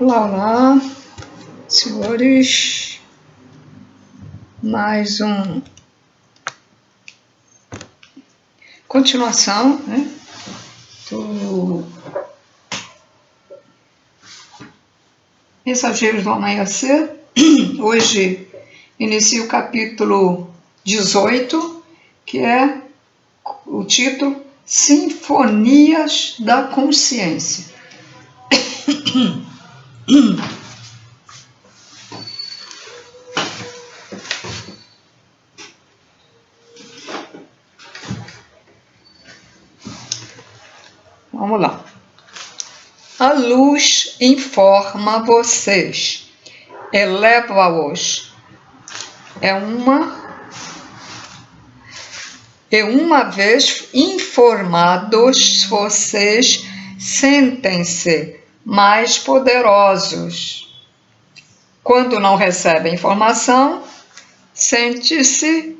Olá, olá, senhores, mais continuação, né, do Mensageiros do Amanhecer. Hoje inicio o capítulo 18, que é o título Sinfonias da Consciência. Vamos lá. A luz informa vocês, eleva-os. Uma vez informados, vocês sentem-se mais poderosos. Quando não recebem informação, sentem-se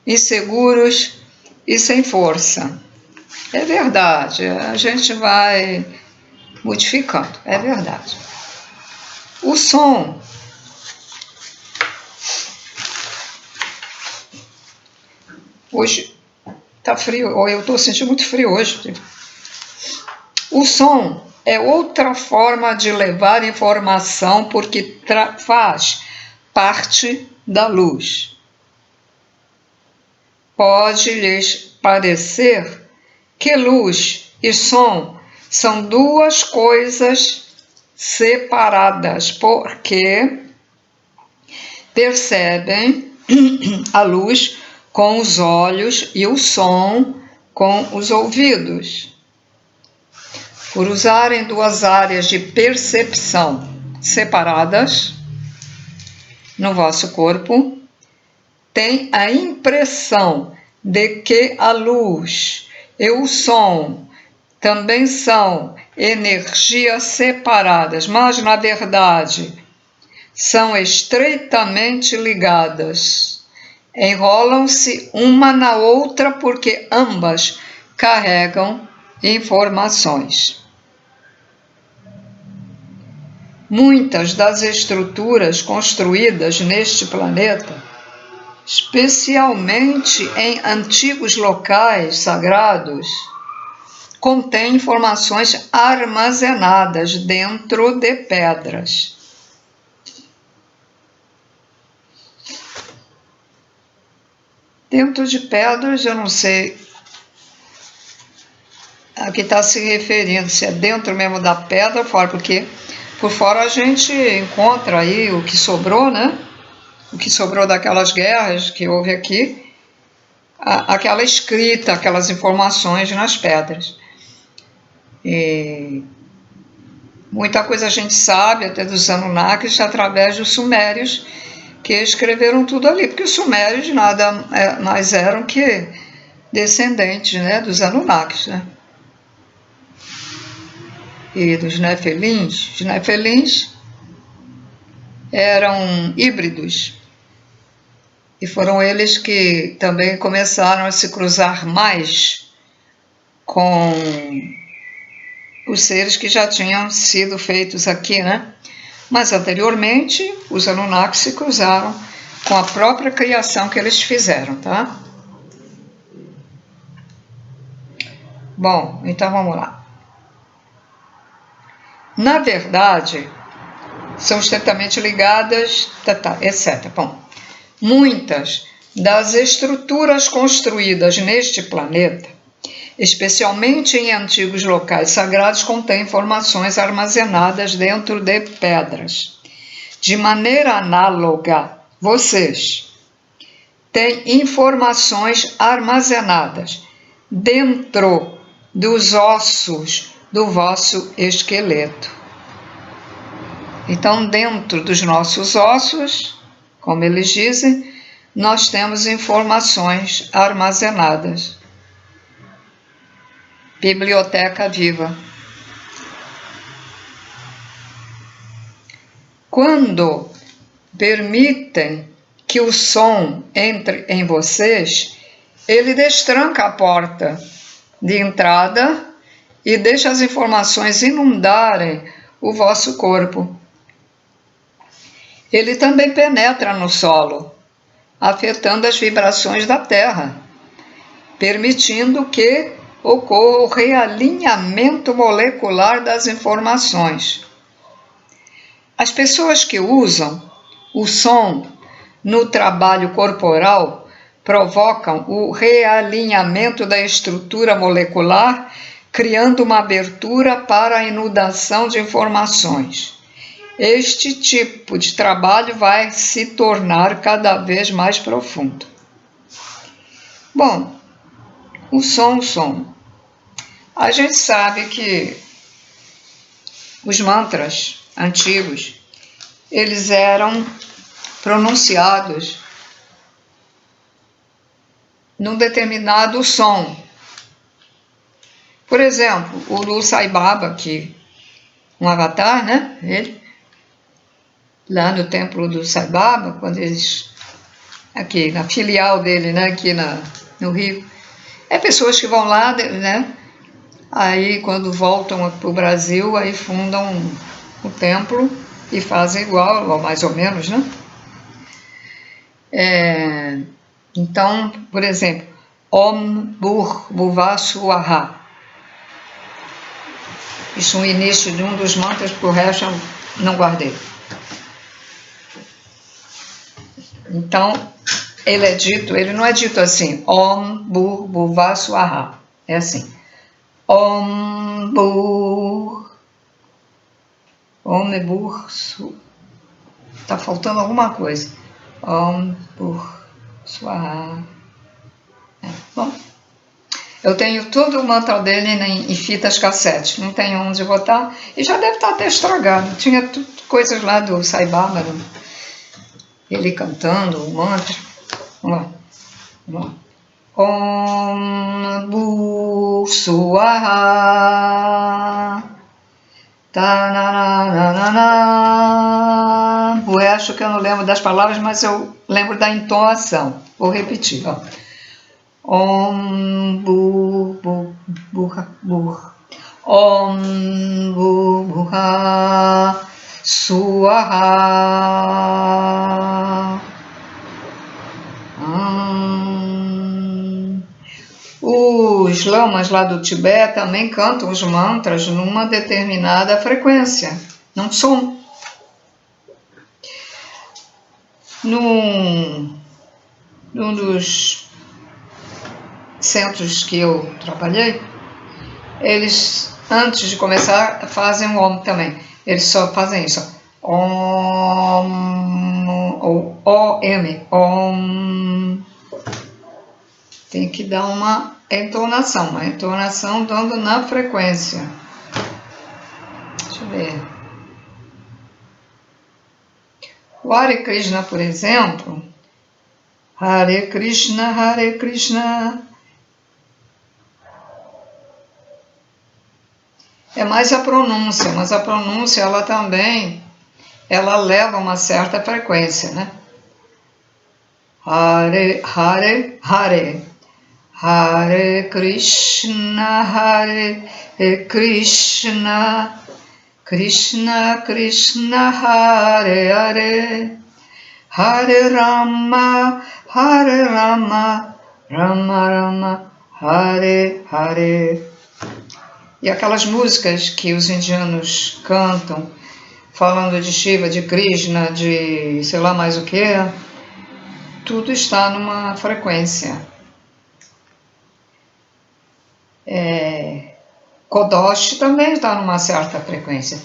inseguros e sem força. É verdade, a gente vai modificando, é verdade. O som hoje tá frio, ou eu estou sentindo muito frio hoje. O som é outra forma de levar informação porque faz parte da luz. Pode lhes parecer que luz e som são duas coisas separadas, porque percebem a luz com os olhos e o som com os ouvidos. Por usarem duas áreas de percepção separadas no vosso corpo, tem a impressão de que a luz e o som também são energias separadas, mas na verdade são estreitamente ligadas. Enrolam-se uma na outra porque ambas carregam informações. Muitas das estruturas construídas neste planeta, especialmente em antigos locais sagrados, contêm informações armazenadas dentro de pedras. Dentro de pedras, eu não sei a que está se referindo, se é dentro mesmo da pedra ou fora, porque por fora a gente encontra aí o que sobrou, né? O que sobrou daquelas guerras que houve aqui, aquela escrita, aquelas informações nas pedras. E muita coisa a gente sabe, até dos Anunnakis, através dos sumérios, que escreveram tudo ali, porque os sumérios nada mais eram que descendentes, né, dos Anunnakis, né? E dos Nefelins. Os Nefelins eram híbridos, e foram eles que também começaram a se cruzar mais com os seres que já tinham sido feitos aqui, né? Mas anteriormente, os Anunnakis se cruzaram com a própria criação que eles fizeram, tá? Bom, então vamos lá. Na verdade, são estritamente ligadas, etc. Bom, muitas das estruturas construídas neste planeta, especialmente em antigos locais sagrados, contêm informações armazenadas dentro de pedras. De maneira análoga, vocês têm informações armazenadas dentro dos ossos do vosso esqueleto. Então, dentro dos nossos ossos, como eles dizem, nós temos informações armazenadas. Biblioteca viva. Quando permitem que o som entre em vocês, ele destranca a porta de entrada e deixa as informações inundarem o vosso corpo. Ele também penetra no solo, afetando as vibrações da Terra, permitindo que ocorra o realinhamento molecular das informações. As pessoas que usam o som no trabalho corporal provocam o realinhamento da estrutura molecular, criando uma abertura para a inundação de informações. Este tipo de trabalho vai se tornar cada vez mais profundo. Bom, o som. A gente sabe que os mantras antigos, eles eram pronunciados num determinado som. Por exemplo, o Lul Sai Baba, que um avatar, né? Ele, lá no templo do Sai Baba, quando eles, aqui na filial dele, né? Aqui no Rio, pessoas que vão lá, né? Aí quando voltam para o Brasil, aí fundam o templo e fazem igual, ou mais ou menos, né? Então, por exemplo, Om Bhur Bhuvah Swaha. Isso é o início de um dos mantras, porque o resto eu não guardei. Então, ele não é dito assim, Om Bhur Bhuvah Swaha. É assim, Om Bhur, Om Bhur Su. Está faltando alguma coisa. Om Bhur Swaha. Bom, eu tenho todo o mantra dele em fitas cassete, não tenho onde botar, e já deve estar até estragado. Tinha coisas lá do Sai Baba, ele cantando o mantra. Vamos lá. Om Bhur Swaha Tananana. Eu acho que eu não lembro das palavras, mas eu lembro da entoação. Vou repetir, ó. Om Bhur Bhur Om Bhur Bhuvah Swaha. Os lamas lá do Tibete também cantam os mantras numa determinada frequência, num som. Num dos centros que eu trabalhei, eles, antes de começar, fazem um Om também. Eles só fazem isso. Om, ou O-M, Om. Tem que dar uma entonação dando na frequência. Deixa eu ver. O Hare Krishna, por exemplo, Hare Krishna, Hare Krishna. É mais a pronúncia, mas a pronúncia ela também, ela leva uma certa frequência, né? Hare, Hare, Hare. Hare Krishna, Hare Krishna, Krishna Krishna, Hare Hare, Hare Rama, Rama Rama, Hare Hare. E aquelas músicas que os indianos cantam, falando de Shiva, de Krishna, de sei lá mais o que, tudo está numa frequência. Kodosh também está numa certa frequência.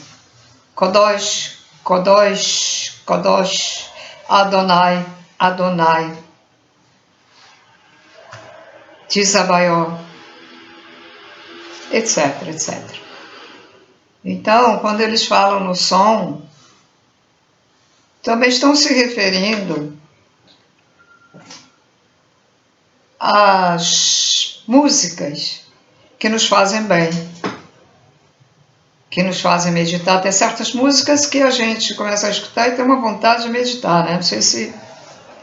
Kodosh, Kodosh, Kodosh, Adonai, Adonai, Tisabayó, etc, etc. Então, quando eles falam no som, também estão se referindo às músicas que nos fazem bem, que nos fazem meditar. Tem certas músicas que a gente começa a escutar e tem uma vontade de meditar, né? Não sei se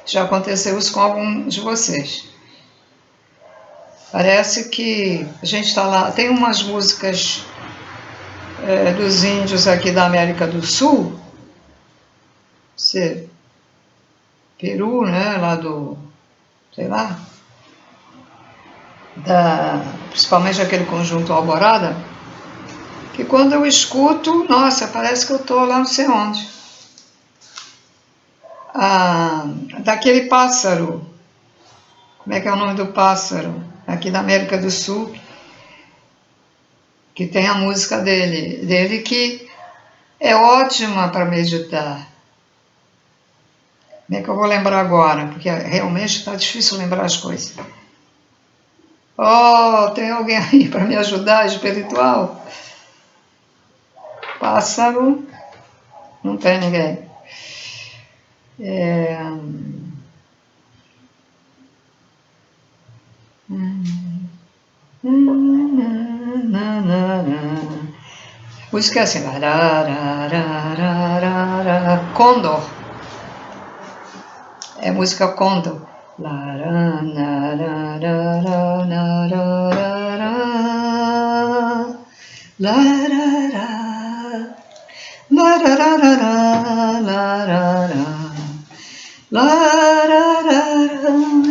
já aconteceu isso com algum de vocês. Parece que a gente está lá, tem umas músicas dos índios aqui da América do Sul, Peru, né, lá do, sei lá, principalmente aquele conjunto Alvorada, que quando eu escuto, nossa, parece que eu estou lá não sei onde. Daquele pássaro, como é que é o nome do pássaro? Aqui da América do Sul, que tem a música dele que é ótima para meditar. Como é que eu vou lembrar agora? Porque realmente está difícil lembrar as coisas. Oh, tem alguém aí para me ajudar, espiritual? Pássaro, não tem ninguém. Música é assim. Condor. É música Condor.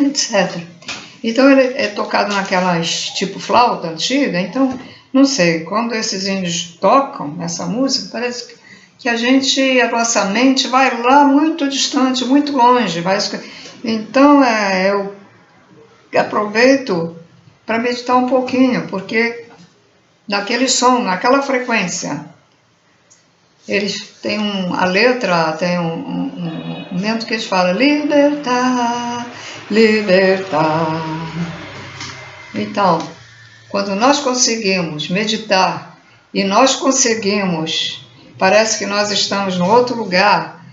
Etc. Então ele é tocado naquelas tipo flauta antiga, então não sei, quando esses índios tocam essa música, parece que a nossa mente vai lá muito distante, muito longe. Então eu aproveito para meditar um pouquinho, porque naquele som, naquela frequência, eles têm a letra tem um momento que eles falam libertar, libertar. Então, quando nós conseguimos meditar e nós conseguimos, parece que nós estamos no outro lugar,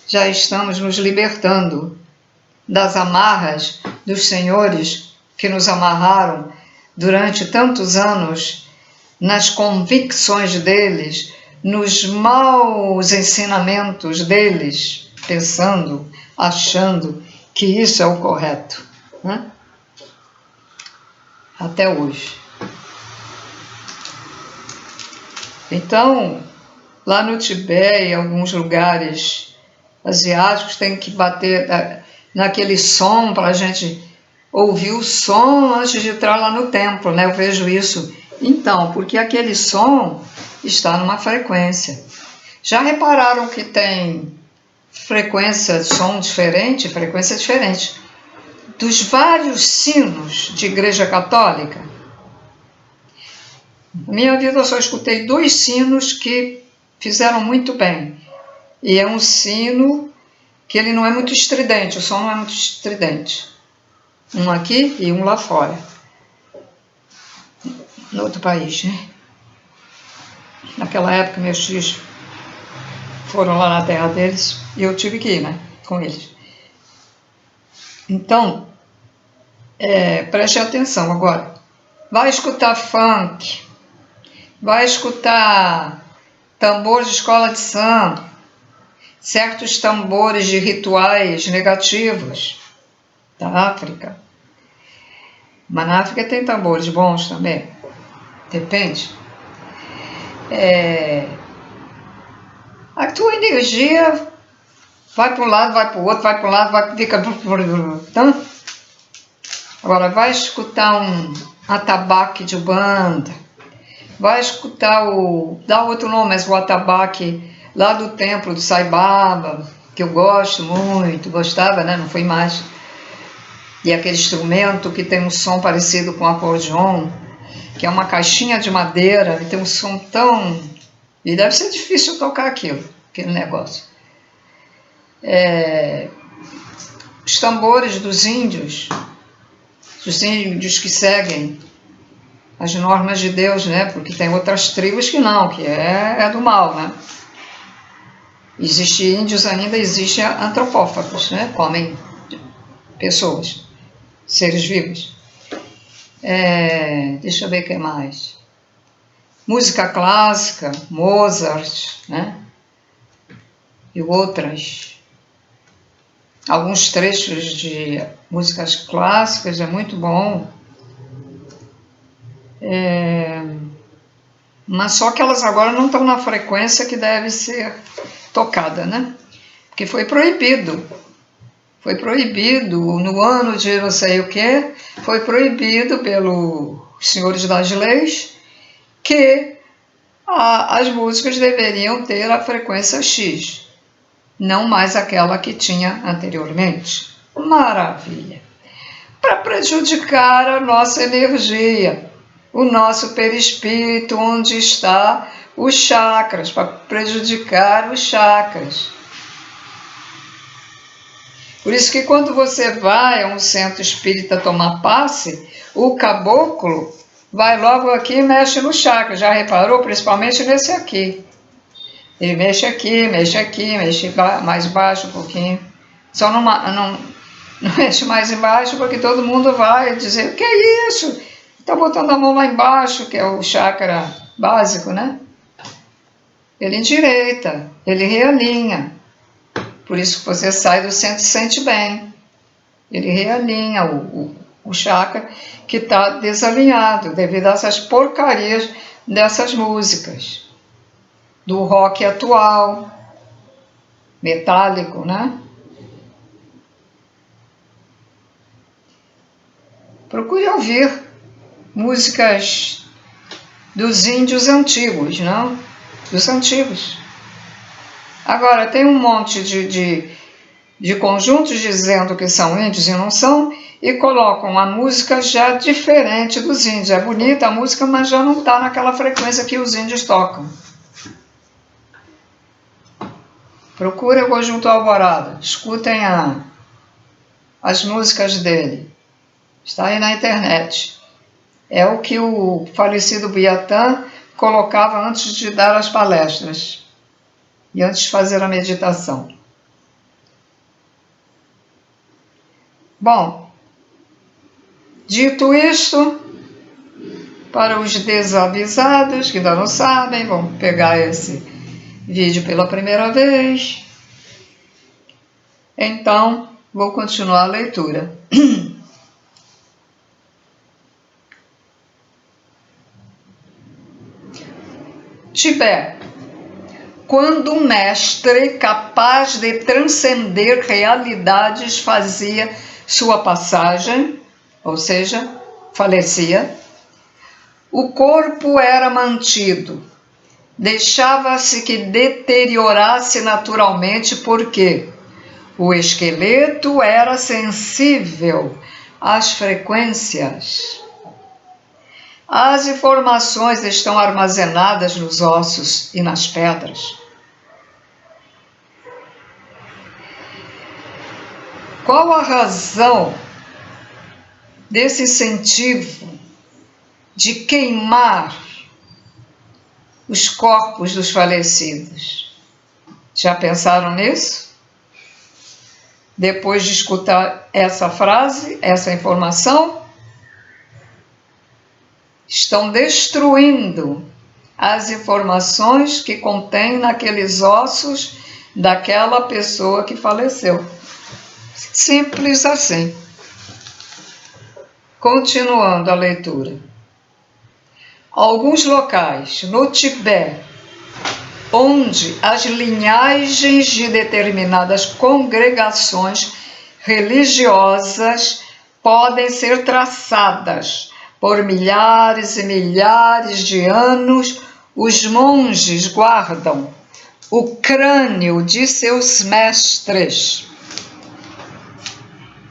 já estamos nos libertando das amarras dos senhores que nos amarraram durante tantos anos nas convicções deles, nos maus ensinamentos deles, pensando, achando que isso é o correto, né? Até hoje. Então, lá no Tibete e em alguns lugares asiáticos tem que bater naquele som para a gente ouvir o som antes de entrar lá no templo, né? Eu vejo isso. Então, porque aquele som está numa frequência. Já repararam que tem frequência de som diferente, frequência diferente dos vários sinos de igreja católica? Na minha vida eu só escutei 2 sinos que fizeram muito bem. E é um sino que ele não é muito estridente, o som não é muito estridente. Um aqui e um lá fora. No outro país, né? Naquela época meus tios foram lá na terra deles e eu tive que ir, né? Com eles. Então, preste atenção agora. Vai escutar funk, vai escutar tambor de escola de samba, certos tambores de rituais negativos da África. Mas na África tem tambores bons também, depende. A tua energia vai para um lado, vai para o outro, vai para um lado, fica... Agora vai escutar um atabaque de Ubanda, vai escutar dá outro nome, mas o atabaque lá do templo do Sai Baba, que eu gosto muito, gostava, né? Não foi mais. E aquele instrumento que tem um som parecido com acordeon, que é uma caixinha de madeira, e tem um som tão... E deve ser difícil tocar aquele negócio. Os tambores dos índios que seguem as normas de Deus, né? Porque tem outras tribos que não, que é do mal, né? Existem índios ainda, existem antropófagos, né? Comem pessoas, seres vivos. Deixa eu ver o que mais. Música clássica, Mozart, né? E outras. Alguns trechos de músicas clássicas é muito bom. Mas só que elas agora não estão na frequência que deve ser tocada, né? Porque foi proibido. Foi proibido no ano de não sei o que, foi proibido pelos senhores das leis que as músicas deveriam ter a frequência X, não mais aquela que tinha anteriormente. Maravilha! Para prejudicar a nossa energia, o nosso perispírito, onde está os chakras, para prejudicar os chakras. Por isso que quando você vai a um centro espírita tomar passe, o caboclo vai logo aqui e mexe no chakra. Já reparou? Principalmente nesse aqui. Ele mexe aqui, mexe mais baixo um pouquinho. Só não mexe mais embaixo porque todo mundo vai dizer: o que é isso? Está botando a mão lá embaixo, que é o chakra básico, né? Ele endireita, ele realinha. Por isso que você sai do centro e se sente bem. Ele realinha o chakra que está desalinhado devido a essas porcarias dessas músicas. Do rock atual, metálico, né? Procure ouvir músicas dos índios antigos, não? Dos antigos. Agora, tem um monte de conjuntos dizendo que são índios e não são, e colocam a música já diferente dos índios. É bonita a música, mas já não está naquela frequência que os índios tocam. Procure o Conjunto Alvorada, escutem as músicas dele. Está aí na internet. É o que o falecido Biatã colocava antes de dar as palestras e antes de fazer a meditação. Bom, dito isto, para os desavisados que ainda não sabem, vão pegar esse vídeo pela primeira vez. Então, vou continuar a leitura. Tibete. Quando um mestre capaz de transcender realidades fazia sua passagem, ou seja, falecia, o corpo era mantido, deixava-se que deteriorasse naturalmente porque o esqueleto era sensível às frequências. As informações estão armazenadas nos ossos e nas pedras. Qual a razão desse incentivo de queimar os corpos dos falecidos? Já pensaram nisso? Depois de escutar essa frase, essa informação, estão destruindo as informações que contém naqueles ossos daquela pessoa que faleceu. Simples assim. Continuando a leitura. Alguns locais no Tibete, onde as linhagens de determinadas congregações religiosas podem ser traçadas por milhares e milhares de anos, os monges guardam o crânio de seus mestres.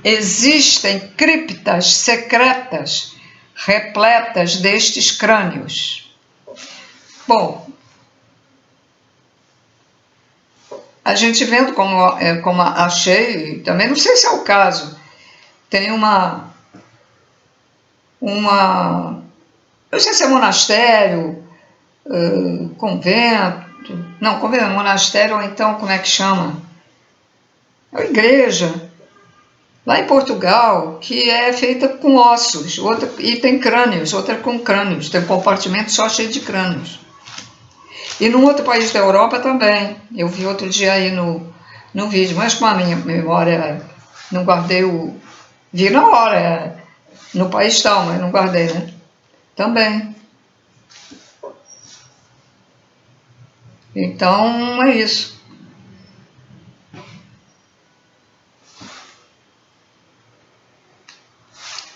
Existem criptas secretas repletas destes crânios. Bom, a gente vendo como achei, também não sei se é o caso, tem não sei se é monastério, convento, não, convento, monastério, ou então, como é que chama? É uma igreja, lá em Portugal, que é feita com ossos, outra, e tem crânios, outra com crânios, tem um compartimento só cheio de crânios. E num outro país da Europa também, eu vi outro dia aí no vídeo, mas com a minha memória, não guardei vi na hora, no país tal, mas não guardei, né? Também. Então, é isso.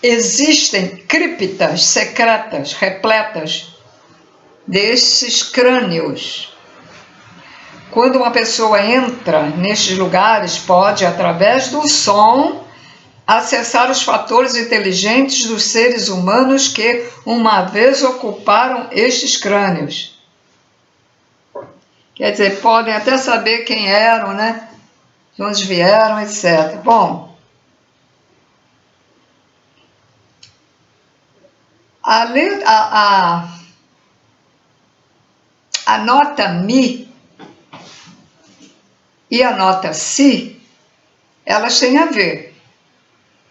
Existem criptas secretas repletas desses crânios. Quando uma pessoa entra nestes lugares, pode, através do som, acessar os fatores inteligentes dos seres humanos que uma vez ocuparam estes crânios. Quer dizer, podem até saber quem eram, né? De onde vieram, etc. Bom, a nota Mi e a nota Si, elas têm a ver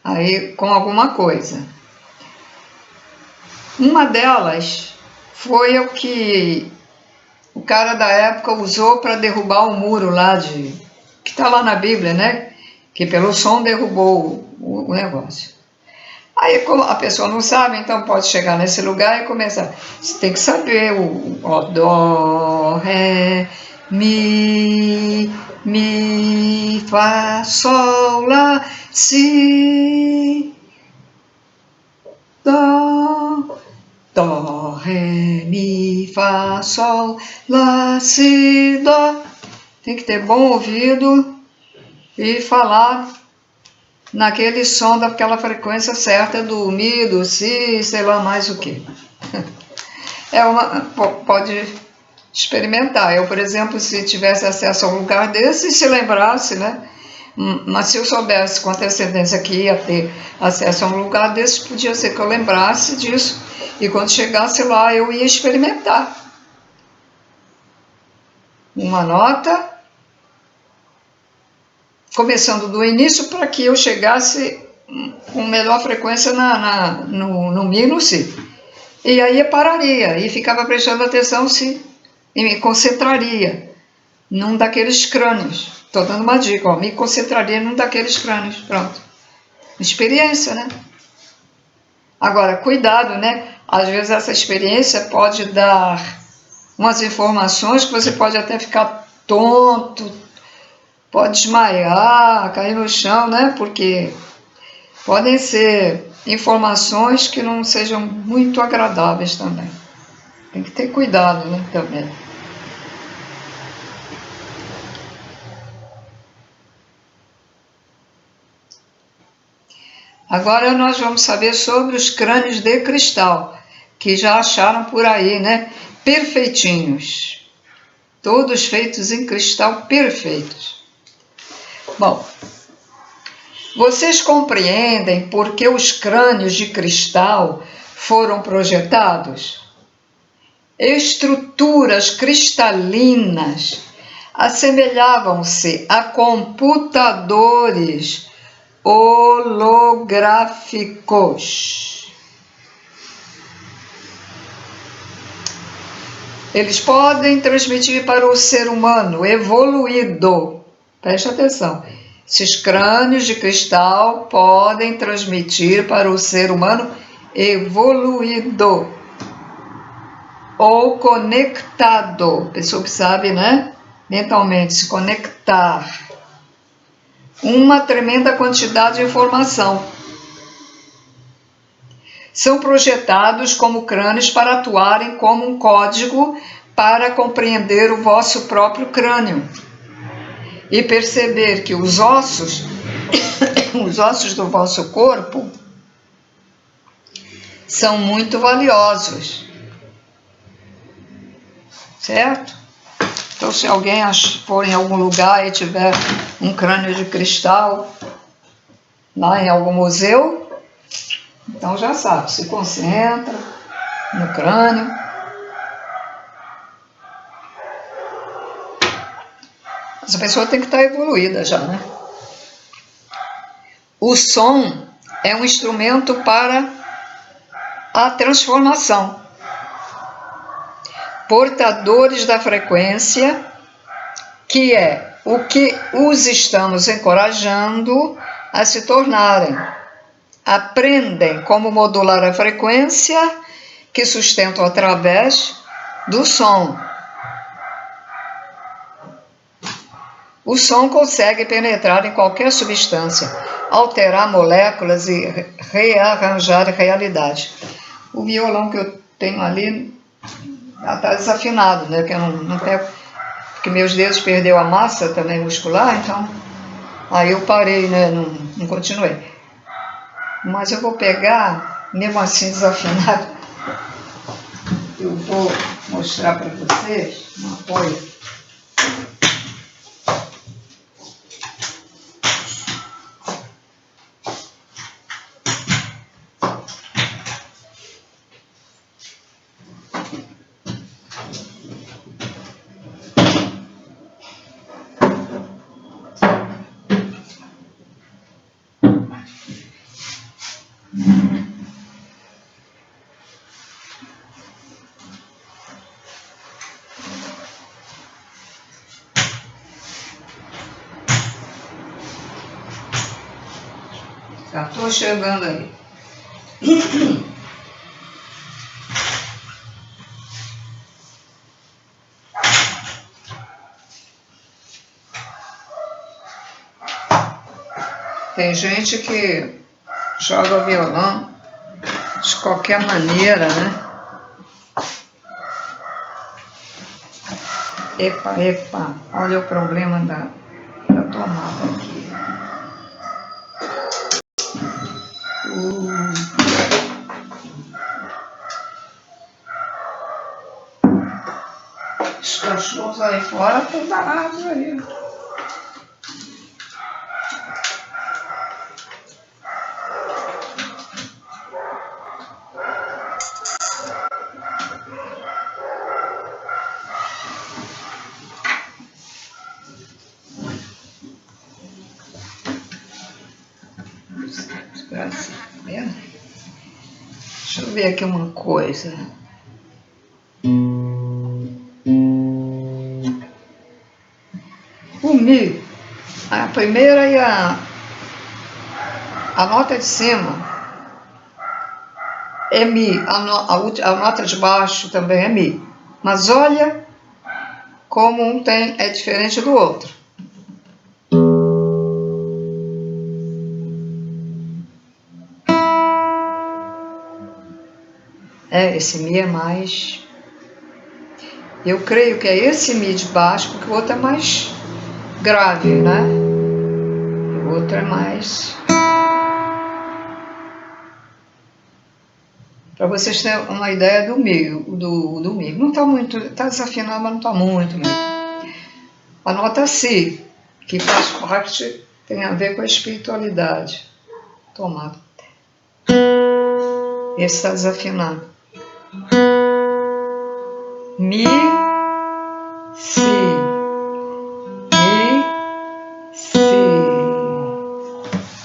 aí com alguma coisa. Uma delas foi o que o cara da época usou para derrubar o muro lá que está lá na Bíblia, né? Que pelo som derrubou o negócio. Aí, como a pessoa não sabe, então pode chegar nesse lugar e começar. Você tem que saber o Dó, Ré, Mi, Fá, Sol, Lá, Si, Dó, Dó, Ré, Mi, Fá, Sol, Lá, Si, Dó. Tem que ter bom ouvido e falar naquele som daquela frequência certa do Mi, do Si, sei lá mais o que. Pode experimentar. Eu, por exemplo, se tivesse acesso a um lugar desse, se lembrasse, né? Mas se eu soubesse com antecedência que ia ter acesso a um lugar desse, podia ser que eu lembrasse disso. E quando chegasse lá, eu ia experimentar. Uma nota, começando do início, para que eu chegasse com melhor frequência no Mi e no Si. E aí eu pararia e ficava prestando atenção e me concentraria num daqueles crânios. Estou dando uma dica, ó, me concentraria num daqueles crânios. Pronto. Experiência, né? Agora, cuidado, né? Às vezes essa experiência pode dar umas informações que você pode até ficar tonto, pode desmaiar, cair no chão, né? Porque podem ser informações que não sejam muito agradáveis também. Tem que ter cuidado, né? Também. Agora nós vamos saber sobre os crânios de cristal, que já acharam por aí, né? Perfeitinhos. Todos feitos em cristal perfeitos. Bom, vocês compreendem por que os crânios de cristal foram projetados? Estruturas cristalinas assemelhavam-se a computadores holográficos. Eles podem transmitir para o ser humano evoluído. Preste atenção. Esses crânios de cristal podem transmitir para o ser humano evoluído ou conectado. Pessoa que sabe, né? Mentalmente se conectar. Uma tremenda quantidade de informação. São projetados como crânios para atuarem como um código para compreender o vosso próprio crânio e perceber que os ossos do vosso corpo são muito valiosos. Certo? Então, se alguém for em algum lugar e tiver um crânio de cristal lá em algum museu, então já sabe, se concentra no crânio. Essa pessoa tem que estar evoluída já, né? O som é um instrumento para a transformação. Portadores da frequência, que é o que os estamos encorajando a se tornarem. Aprendem como modular a frequência que sustentam através do som. O som consegue penetrar em qualquer substância, alterar moléculas e rearranjar a realidade. O violão que eu tenho ali está desafinado, né? Que eu não pego, porque meus dedos perdeu a massa também muscular, então aí eu parei, né? Não continuei. Mas eu vou pegar, mesmo assim desafinado, eu vou mostrar para vocês uma coisa. Já estou chegando aí. Tem gente que joga violão de qualquer maneira, né? Epa, olha o problema da tomada aqui. Os cachorros aí fora estão danados aí. Deixa eu ver aqui uma coisa. O Mi, a primeira e a nota de cima é Mi, a nota de baixo também é Mi. Mas olha como um é diferente do outro. Esse Mi é mais... Eu creio que é esse Mi de baixo, porque o outro é mais grave, né? O outro é mais... Para vocês terem uma ideia do Mi, do Mi. Não está muito... Está desafinado, mas não está muito mesmo. A nota Si, que faz parte, tem a ver com a espiritualidade. Tomado. Esse está desafinado. Mi, Si. Mi, Si.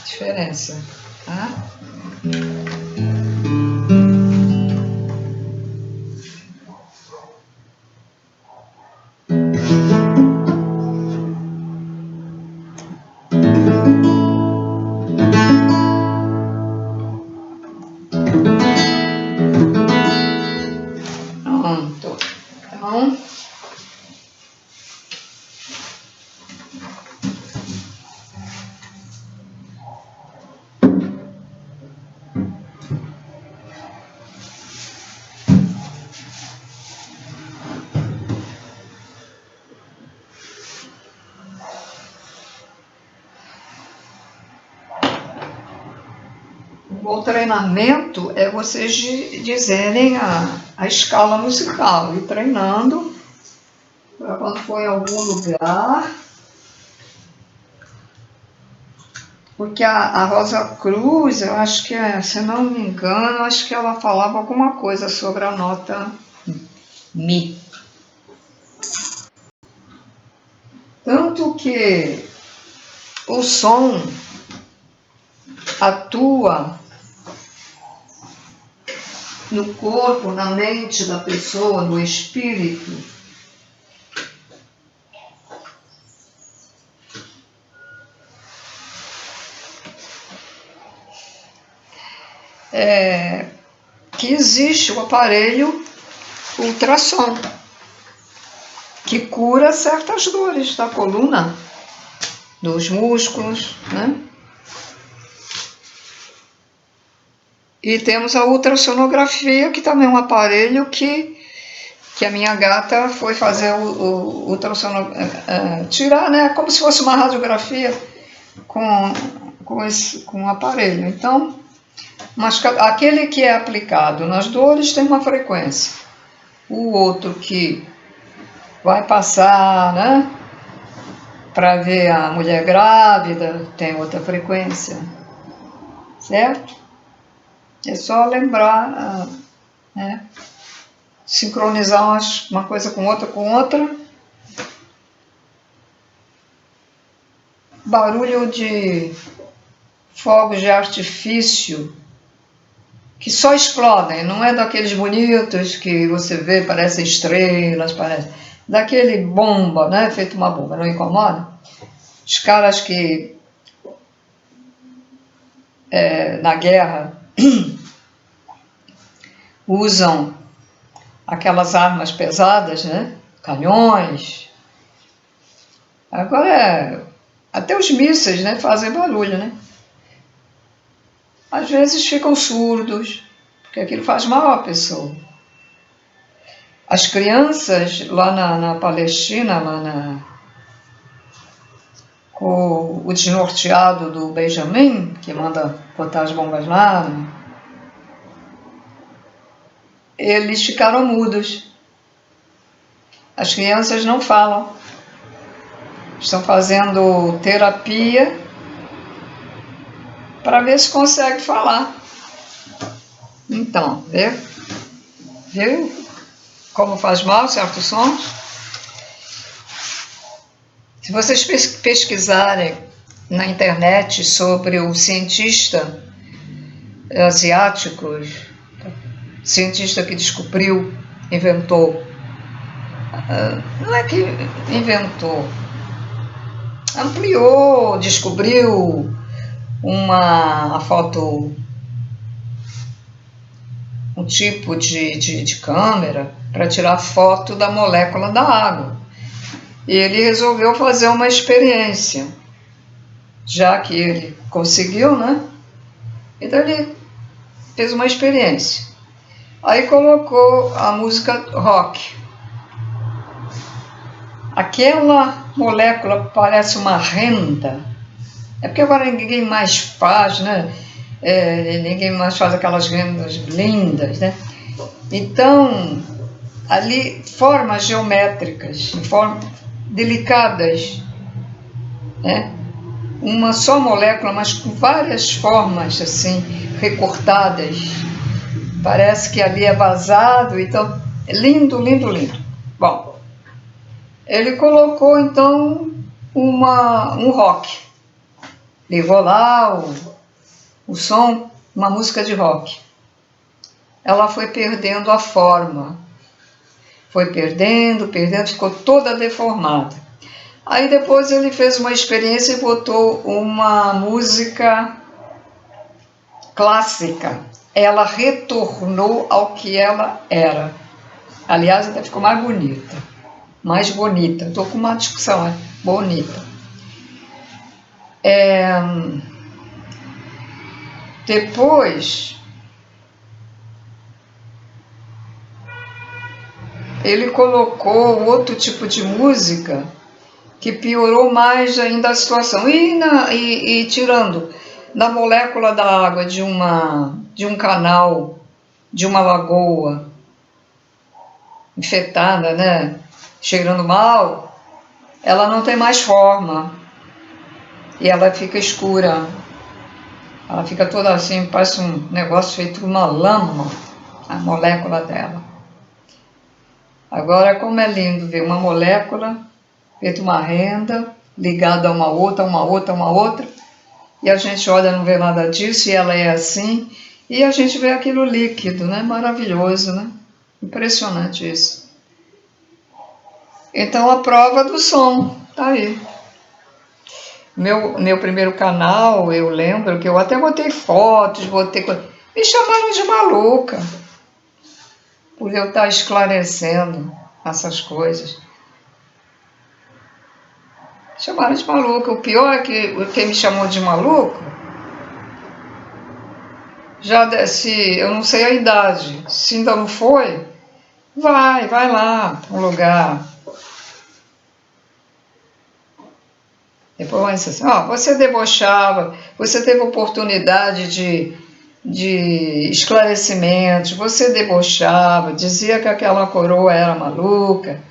Diferença, tá? Pronto. Então, o treinamento é vocês dizerem a escala musical e treinando para quando for em algum lugar. Porque a Rosa Cruz, eu acho que, se não me engano, acho que ela falava alguma coisa sobre a nota Mi. Tanto que o som atua no corpo, na mente da pessoa, no espírito. Que existe o aparelho ultrassom, que cura certas dores da coluna. dos músculos, né? E temos a ultrassonografia, que também é um aparelho que a minha gata foi fazer o ultrassonografia, tirar, né? Como se fosse uma radiografia com o aparelho. Então, mas aquele que é aplicado nas dores tem uma frequência. O outro que vai passar, né? Para ver a mulher grávida, tem outra frequência, certo? É só lembrar, né? Sincronizar uma coisa com outra. Barulho de fogos de artifício que só explodem, não é daqueles bonitos que você vê, parecem estrelas, parece daquele bomba, né? Feito uma bomba, não incomoda? Os caras que na guerra usam aquelas armas pesadas, né? Canhões. Agora, até os mísseis, né? Fazem barulho, né? Às vezes ficam surdos, porque aquilo faz mal à pessoa. As crianças lá na Palestina, com o desnorteado do Benjamin, que manda botar as bombas lá, eles ficaram mudos. As crianças não falam. Estão fazendo terapia para ver se consegue falar. Então, viu como faz mal certos sons? Se vocês pesquisarem na internet sobre o cientista asiático, cientista que descobriu, inventou, não é que inventou, ampliou, descobriu uma foto, um tipo de câmera para tirar foto da molécula da água. E ele resolveu fazer uma experiência, já que ele conseguiu, né? Então ele fez uma experiência. Aí colocou a música rock. Aquela molécula parece uma renda. É porque agora ninguém mais faz, né? Ninguém mais faz aquelas rendas lindas, né? Então, ali, formas geométricas, formas delicadas, né? Uma só molécula, mas com várias formas, assim, recortadas. Parece que ali é vazado, então, lindo, lindo, lindo. Bom, ele colocou, então, um rock. Ligou lá o som, uma música de rock. Ela foi perdendo a forma. Foi perdendo, ficou toda deformada. Aí depois ele fez uma experiência e botou uma música clássica. Ela retornou ao que ela era. Aliás, até ficou mais bonita. Mais bonita. Estou com uma discussão, bonita. Depois, ele colocou outro tipo de música que piorou mais ainda a situação. E tirando da molécula da água de um canal, de uma lagoa infectada, né, cheirando mal, ela não tem mais forma e ela fica escura. Ela fica toda assim, parece um negócio feito com uma lama, a molécula dela. Agora, como é lindo ver uma molécula feita uma renda, ligada a uma outra, e a gente olha, não vê nada disso, e ela é assim, e a gente vê aquilo líquido, né? Maravilhoso, né? Impressionante isso. Então, a prova do som, tá aí. Meu primeiro canal, eu lembro que eu até botei fotos, me chamaram de maluca, por eu estar esclarecendo essas coisas. Chamaram de maluco. O pior é que quem me chamou de maluco, se eu não sei a idade, se ainda não foi, vai lá para um lugar. Depois vai dizer assim, você debochava, você teve oportunidade de esclarecimentos, você debochava, dizia que aquela coroa era maluca,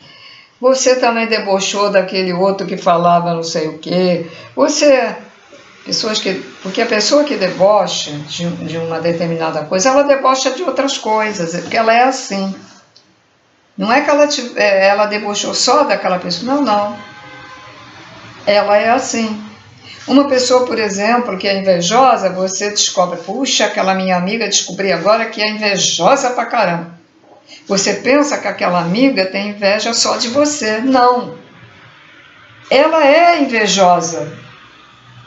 você também debochou daquele outro que falava não sei o quê, porque a pessoa que debocha de uma determinada coisa, ela debocha de outras coisas, porque ela é assim. Não é que ela debochou só daquela pessoa, não. Ela é assim. Uma pessoa, por exemplo, que é invejosa, você descobre, puxa, aquela minha amiga, descobri agora que é invejosa pra caramba. Você pensa que aquela amiga tem inveja só de você. Não. Ela é invejosa.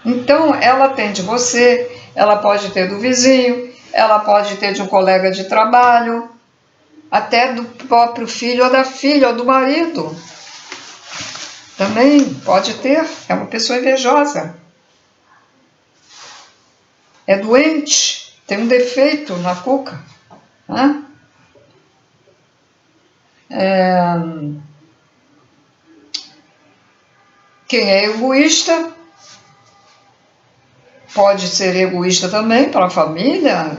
Então, ela tem de você, ela pode ter do vizinho, ela pode ter de um colega de trabalho, até do próprio filho ou da filha ou do marido. Também pode ter, é uma pessoa invejosa. É doente, tem um defeito na cuca. Né? Quem é egoísta pode ser egoísta também para a família,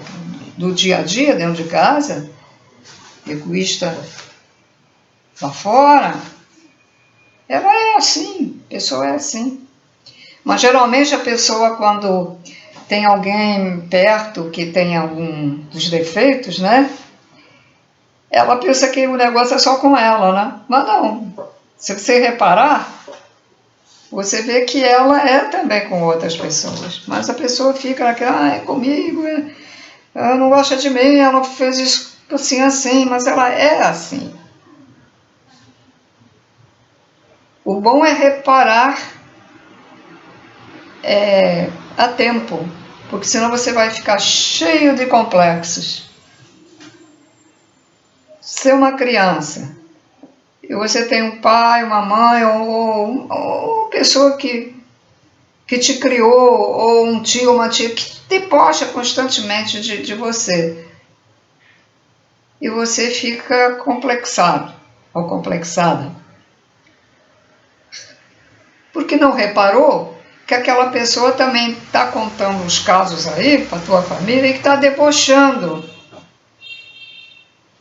do dia a dia, dentro de casa. Egoísta lá fora. Ela é assim, a pessoa é assim. Mas geralmente a pessoa, quando tem alguém perto que tem algum dos defeitos, né? Ela pensa que o negócio é só com ela, né? Mas não. Se você reparar, você vê que ela é também com outras pessoas. Mas a pessoa fica naquela, é comigo, ela não gosta de mim, ela fez isso assim, mas ela é assim. O bom é reparar a tempo, porque senão você vai ficar cheio de complexos. Ser uma criança e você tem um pai, uma mãe ou uma pessoa que te criou, ou um tio ou uma tia que debocha constantemente de você, e você fica complexado ou complexada, porque não reparou que aquela pessoa também está contando os casos aí para a tua família e que está debochando.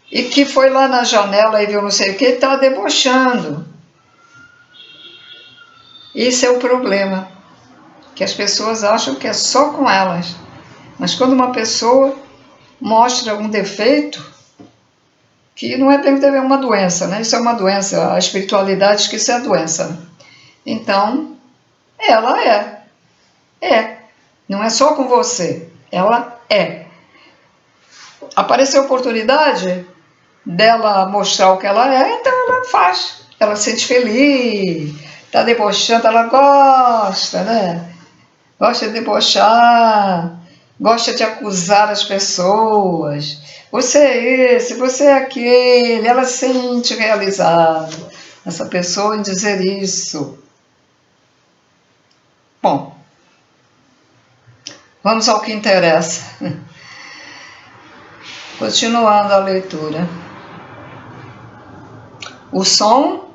E que foi lá na janela e viu não sei o que, está debochando. Esse é o problema, que as pessoas acham que é só com elas. Mas quando uma pessoa mostra um defeito, que não é bem uma doença, né? Isso é uma doença, a espiritualidade diz que isso é doença. Então, ela é. Não é só com você, ela é. Apareceu a oportunidade dela mostrar o que ela é, então ela faz. Ela se sente feliz, está debochando, ela gosta, né? Gosta de debochar, gosta de acusar as pessoas. Você é esse, você é aquele. Ela se sente realizada, essa pessoa, em dizer isso. Bom, vamos ao que interessa. Continuando a leitura. O som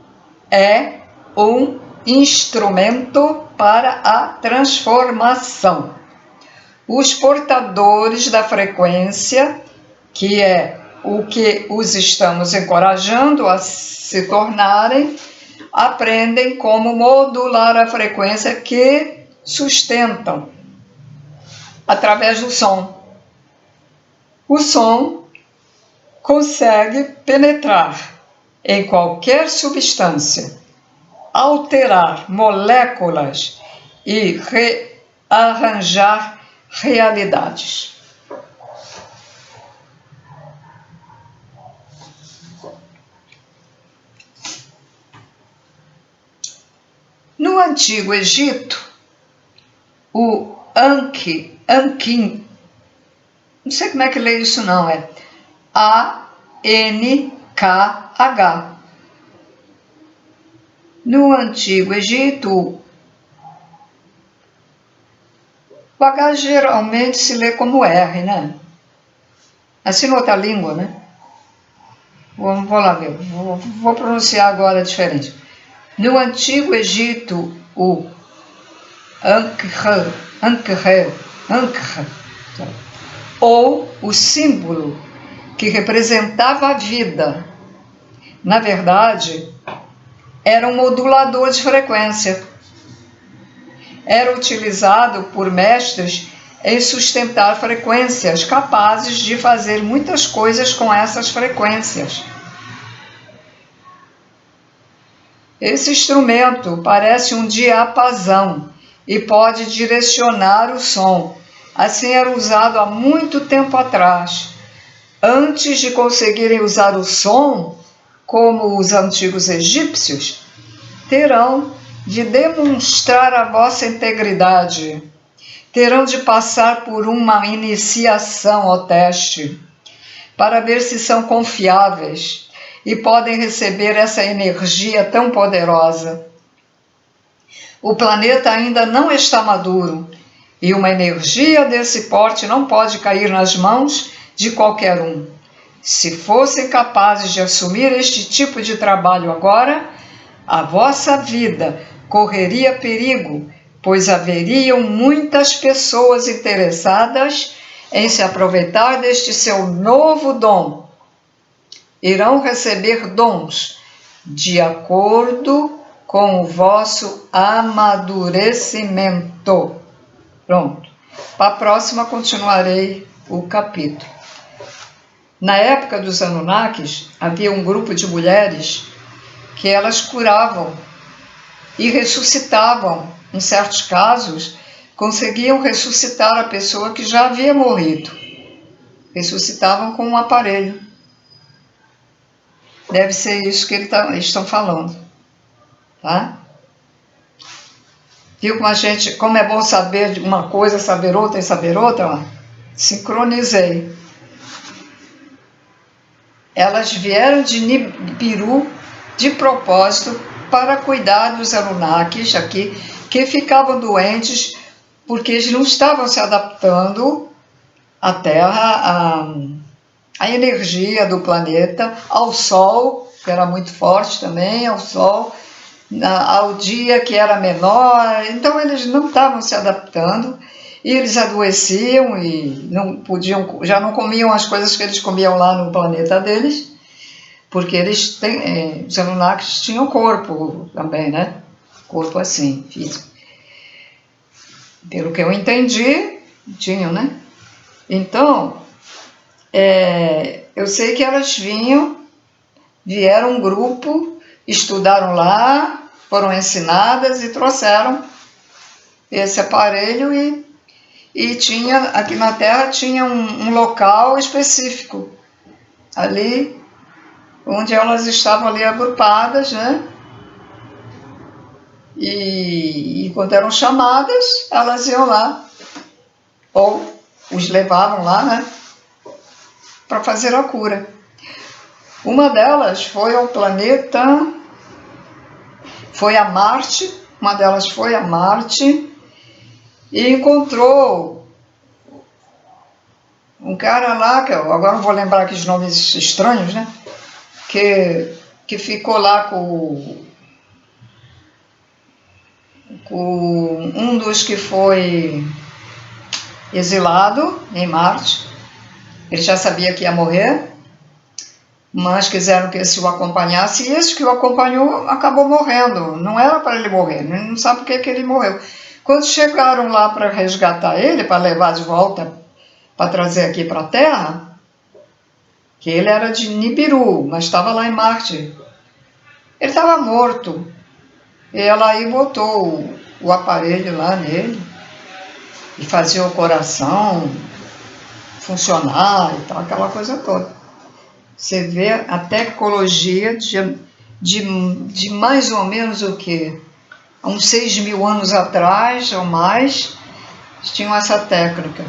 é um instrumento para a transformação. Os portadores da frequência, que é o que os estamos encorajando a se tornarem, aprendem como modular a frequência que sustentam através do som. O som consegue penetrar em qualquer substância, alterar moléculas e rearranjar realidades. No Antigo Egito, o Ankin, não sei como é que lê isso não, é ANKH. No Antigo Egito, O H geralmente se lê como R, né? Assim em outra língua, né? Vou lá ver, vou pronunciar agora diferente. No Antigo Egito, o Ankh, ou o símbolo que representava a vida, na verdade, era um modulador de frequência. Era utilizado por mestres em sustentar frequências capazes de fazer muitas coisas com essas frequências. Esse instrumento parece um diapasão e pode direcionar o som. Assim era usado há muito tempo atrás. Antes de conseguirem usar o som, como os antigos egípcios, terão de demonstrar a vossa integridade. Terão de passar por uma iniciação ao teste, para ver se são confiáveis e podem receber essa energia tão poderosa. O planeta ainda não está maduro, e uma energia desse porte não pode cair nas mãos de qualquer um. Se fossem capazes de assumir este tipo de trabalho agora, a vossa vida correria perigo, pois haveriam muitas pessoas interessadas em se aproveitar deste seu novo dom. Irão receber dons de acordo com o vosso amadurecimento. Pronto. Para a próxima continuarei o capítulo. Na época dos Anunnakis, havia um grupo de mulheres que elas curavam e ressuscitavam. Em certos casos, conseguiam ressuscitar a pessoa que já havia morrido. Ressuscitavam com um aparelho. Deve ser isso que eles estão falando. Tá? Viu como é bom saber uma coisa, saber outra e saber outra? Ó? Sincronizei. Elas vieram de Nibiru de propósito para cuidar dos Anunnakis aqui, que ficavam doentes porque eles não estavam se adaptando à Terra, à energia do planeta, ao Sol, que era muito forte também, ao Sol, ao dia que era menor. Então eles não estavam se adaptando e eles adoeciam e não podiam, já não comiam as coisas que eles comiam lá no planeta deles, porque eles têm, os Anunnakis tinham corpo também, né? Corpo assim, físico. Pelo que eu entendi, tinham, né? Então, eu sei que elas vieram um grupo, estudaram lá, foram ensinadas e trouxeram esse aparelho e tinha, aqui na Terra tinha um local específico, ali onde elas estavam ali agrupadas, né? E quando eram chamadas, elas iam lá, ou os levavam lá, né? Para fazer a cura. Uma delas foi ao planeta, foi a Marte, uma delas foi a Marte e encontrou um cara lá, que eu agora não vou lembrar aqui os nomes estranhos, né? Que ficou lá com um dos que foi exilado em Marte. Ele já sabia que ia morrer, mas quiseram que esse o acompanhasse, e esse que o acompanhou acabou morrendo. Não era para ele morrer, ele não sabe por que ele morreu. Quando chegaram lá para resgatar ele, para levar de volta, para trazer aqui para a Terra, que ele era de Nibiru, mas estava lá em Marte, ele estava morto. E ela aí botou o aparelho lá nele e fazia o coração funcionar e tal, aquela coisa toda. Você vê a tecnologia de mais ou menos o quê? Há uns 6.000 anos atrás ou mais, tinham essa técnica.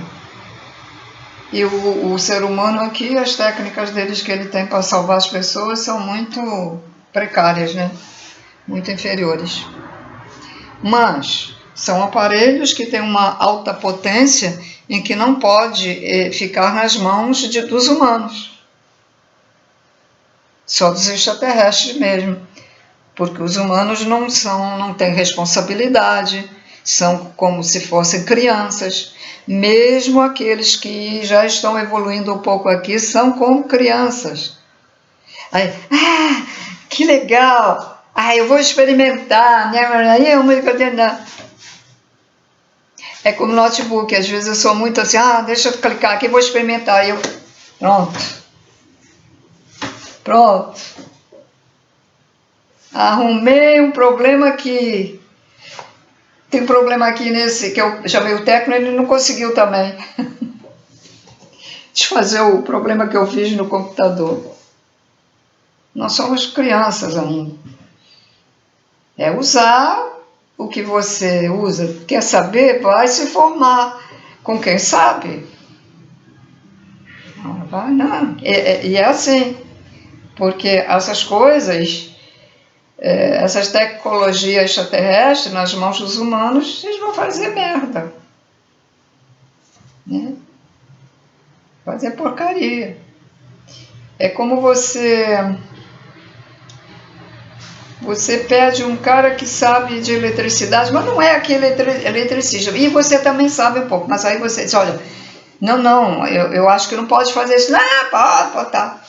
E o ser humano aqui, as técnicas deles que ele tem para salvar as pessoas são muito precárias, né? Muito inferiores. Mas São aparelhos que têm uma alta potência em que não pode ficar nas mãos dos humanos. Só dos extraterrestres mesmo. Porque os humanos não têm responsabilidade, são como se fossem crianças. Mesmo aqueles que já estão evoluindo um pouco aqui são como crianças. Aí, que legal! Eu vou experimentar, né? É como notebook, às vezes eu sou muito assim, deixa eu clicar aqui, vou experimentar. Pronto. Arrumei um problema aqui. Tem um problema aqui nesse, que eu chamei o técnico, ele não conseguiu também desfazer o problema que eu fiz no computador. Nós somos crianças ainda. É usar o que você usa. Quer saber? Vai se formar com quem sabe. Não vai, não. E é assim. Porque essas coisas, essas tecnologias extraterrestres nas mãos dos humanos, eles vão fazer merda. Né? Fazer porcaria. É como você pede um cara que sabe de eletricidade, mas não é aquele eletricista. E você também sabe um pouco, mas aí você diz, olha, não, eu acho que não pode fazer isso. Pode, tá.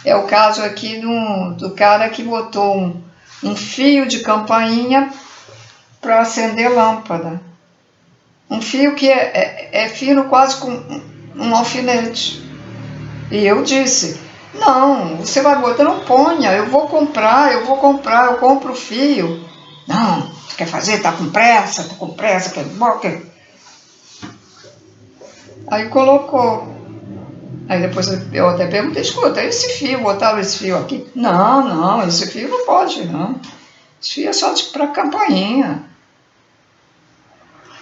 É o caso aqui do cara que botou um fio de campainha para acender lâmpada. Um fio que é fino quase com um alfinete. E eu disse, não, você vai botar, não ponha, eu compro o fio. Não, tu quer fazer? Tá com pressa, quer boca. Aí colocou. Aí depois eu até perguntei, escuta, esse fio, botava esse fio aqui? Não, esse fio não pode, não. Esse fio é só para campainha.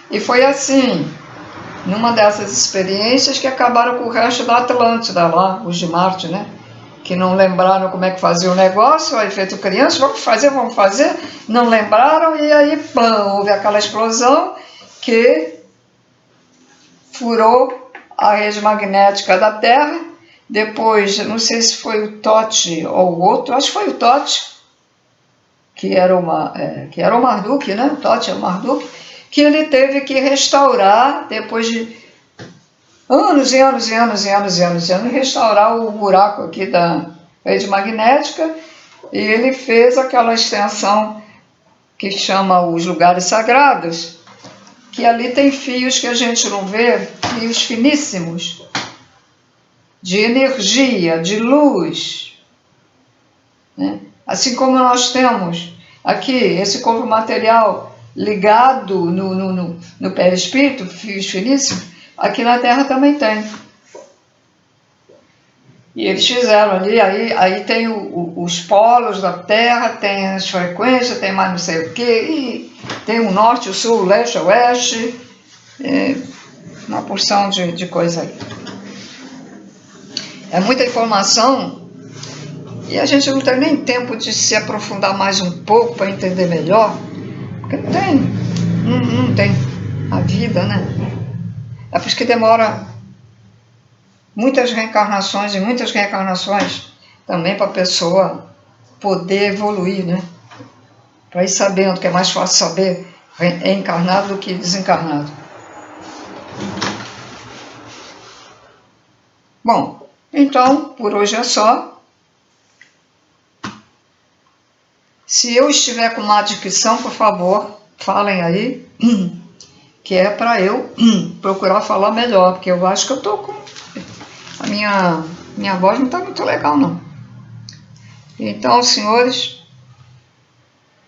E foi assim, numa dessas experiências que acabaram com o resto da Atlântida lá, os de Marte, né? Que não lembraram como é que fazia o negócio, aí feito criança, vamos fazer, não lembraram, e aí, pam, houve aquela explosão que furou a rede magnética da Terra. Depois, não sei se foi o Totti ou o outro, acho que foi o Totti, que era o Marduk, né? O Totti é o Marduk, que ele teve que restaurar, depois de anos, restaurar o buraco aqui da rede magnética, e ele fez aquela extensão que chama os lugares sagrados, que ali tem fios que a gente não vê, fios finíssimos, de energia, de luz, né? Assim como nós temos aqui esse corpo material ligado no perispírito, fios finíssimos, aqui na Terra também tem. E eles fizeram ali, aí tem os polos da Terra, tem as frequências, tem mais não sei o quê, e tem o norte, o sul, o leste, o oeste, uma porção de coisa aí. É muita informação e a gente não tem nem tempo de se aprofundar mais um pouco para entender melhor, porque não tem a vida, né? É por isso que demora muitas reencarnações também para a pessoa poder evoluir, né? Para ir sabendo, que é mais fácil saber encarnado do que desencarnado. Bom, então, por hoje é só. Se eu estiver com má dicção, por favor, falem aí, que é para eu procurar falar melhor, porque eu acho que eu estou com... A minha voz não está muito legal, não. Então, senhores,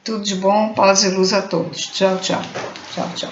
tudo de bom, paz e luz a todos. Tchau, tchau. Tchau, tchau.